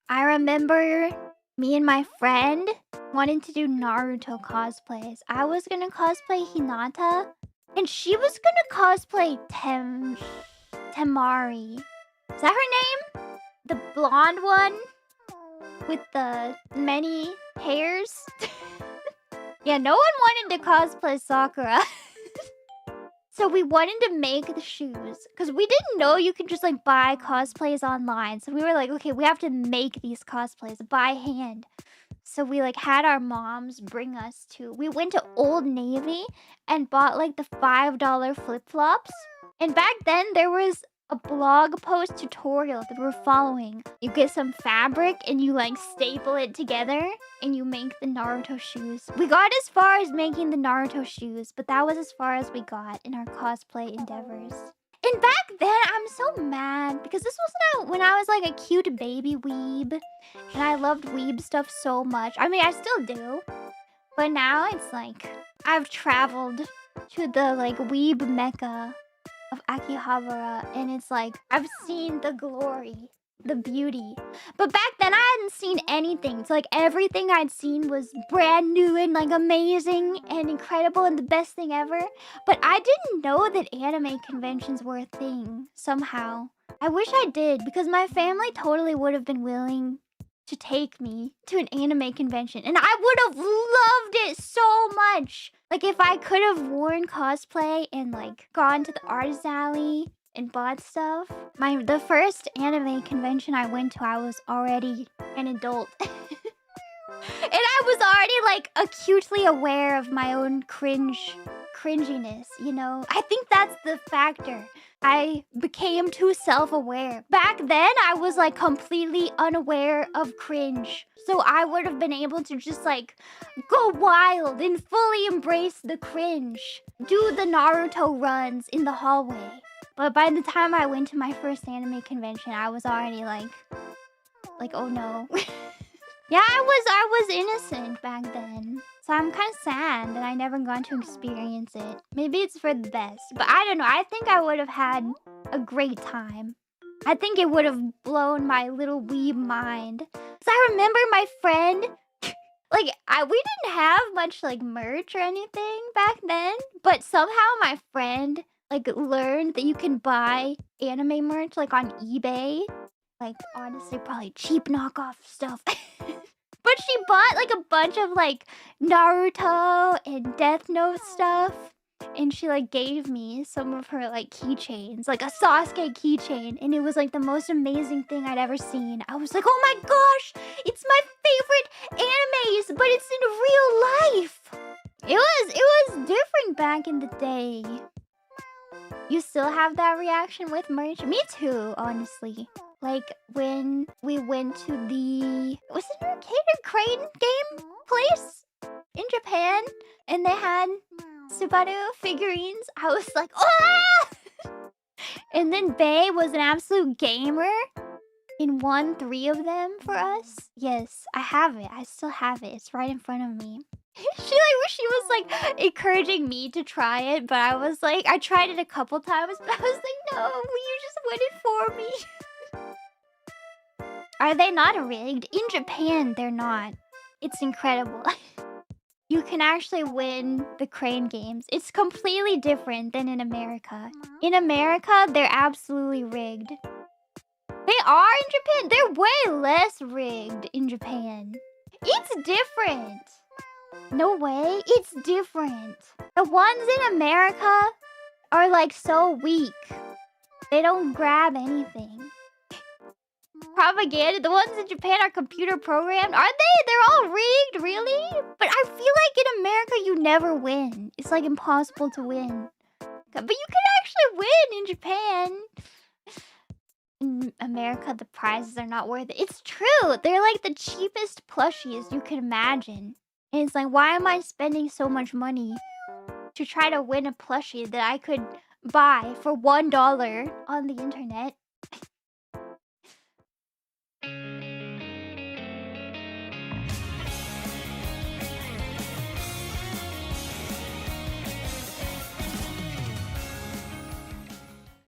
I remember me and my friend wanting to do Naruto cosplays. I was gonna cosplay Hinata, and she was gonna cosplay Temari. Is that her name? The blonde one with the many hairs? Yeah, no one wanted to cosplay Sakura. So we wanted to make the shoes because we didn't know you could just like buy cosplays online. So we were like, okay, we have to make these cosplays by hand. So we like had our moms bring us to. We went to Old Navy and bought like the $5 flip-flops. And back then there was a blog post tutorial that we're following. You get some fabric and you like staple it together and you make the Naruto shoes. We got as far as making the Naruto shoes, but that was as far as we got in our cosplay endeavors. And back then, I'm so mad because this was when I was like a cute baby weeb. And I loved weeb stuff so much. I mean, I still do. But now it's like I've traveled to the like weeb mecca of Akihabara, and it's like I've seen the glory, the beauty. But back then I hadn't seen anything. So like everything I'd seen was brand new and like amazing and incredible and the best thing ever. But I didn't know that anime conventions were a thing somehow. I wish I did, because my family totally would have been willing to take me to an anime convention, and I would have loved it so much. Like if I could have worn cosplay and like gone to the artist alley and bought stuff. The first anime convention I went to, I was already an adult. And I was already like acutely aware of my own cringiness, you know? I think that's the factor. I became too self-aware. Back then, I was like completely unaware of cringe. So I would have been able to just like go wild and fully embrace the cringe. Do the Naruto runs in the hallway. But by the time I went to my first anime convention, I was already like, oh no. Yeah, I was innocent back then. So I'm kind of sad that I never got to experience it. Maybe it's for the best, but I don't know. I think I would have had a great time. I think it would have blown my little weeb mind. Cause I remember my friend, like we didn't have much like merch or anything back then, but somehow my friend like learned that you can buy anime merch like on eBay. Like honestly, probably cheap knockoff stuff. But she bought like a bunch of like Naruto and Death Note stuff. And she like gave me some of her like keychains, like a Sasuke keychain. And it was like the most amazing thing I'd ever seen. I was like, oh my gosh, it's my favorite animes, but it's in real life. It was different back in the day. You still have that reaction with merch? Me too, honestly. Like when we went to was it an arcade or crane game place in Japan, and they had Subaru figurines, I was like, oh! And then Bae was an absolute gamer and won 3 of them for us. Yes, I have it. I still have it. It's right in front of me. She was like encouraging me to try it, but I was like, I tried it a couple times, but I was like, no, will you just win it for me? Are they not rigged? In Japan, they're not. It's incredible. You can actually win the crane games. It's completely different than in America. In America, they're absolutely rigged. They are in Japan. They're way less rigged in Japan. It's different. No way. It's different. The ones in America are like so weak. They don't grab anything. Propaganda. The ones in Japan are computer programmed. Are they? They're all rigged, really? But I feel like in America you never win. It's like impossible to win. But you can actually win in Japan. In America, the prizes are not worth it. It's true. They're like the cheapest plushies you can imagine. And it's like, why am I spending so much money to try to win a plushie that I could buy for $1 on the internet?